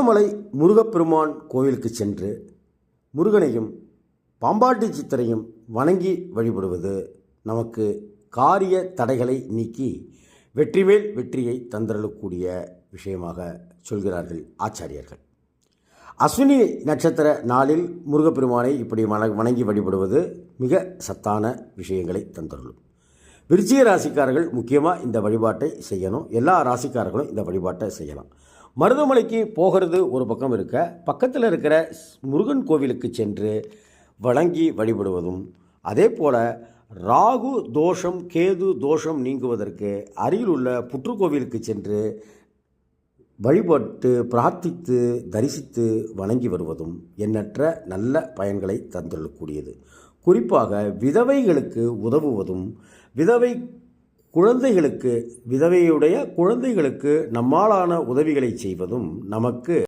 மருதமலை முருகப்பெருமான் கோவிலுக்கு சென்று முருகனையும் பாம்பாட்டி சித்தரையும் வணங்கி வழிபடுவது நமக்கு காரிய தடைகளை நீக்கி வெற்றிவேல் வெற்றியை தந்தரக்கூடிய விஷயமாக சொல்கிறார்கள் ஆச்சாரியர்கள். அஸ்வினி நட்சத்திர நாளில் முருகப்பெருமானை இப்படி வணங்கி வழிபடுவது மிக சத்தான விஷயங்களை தந்தருளும். விருச்சிக ராசிக்காரர்கள் முக்கியமாக இந்த வழிபாட்டை செய்யணும். எல்லா ராசிக்காரர்களும் இந்த வழிபாட்டை செய்யலாம். மருதமலைக்கு போகிறது ஒரு பக்கம் இருக்க, பக்கத்தில் இருக்கிற முருகன் கோவிலுக்கு சென்று வணங்கி வழிபடுவதும், அதே போல் ராகு தோஷம் கேது தோஷம் நீங்குவதற்கு அருகில் உள்ள புற்றுக்கோவிலுக்கு சென்று வழிபட்டு பிரார்த்தித்து தரிசித்து வணங்கி வருவதும் எண்ணற்ற நல்ல பயன்களை தந்துள்ளக்கூடியது. குறிப்பாக விதவைகளுக்கு உதவுவதும், விதவையுடைய குழந்தைகளுக்கு நம்மாலான உதவிகளை செய்வதும் நமக்கு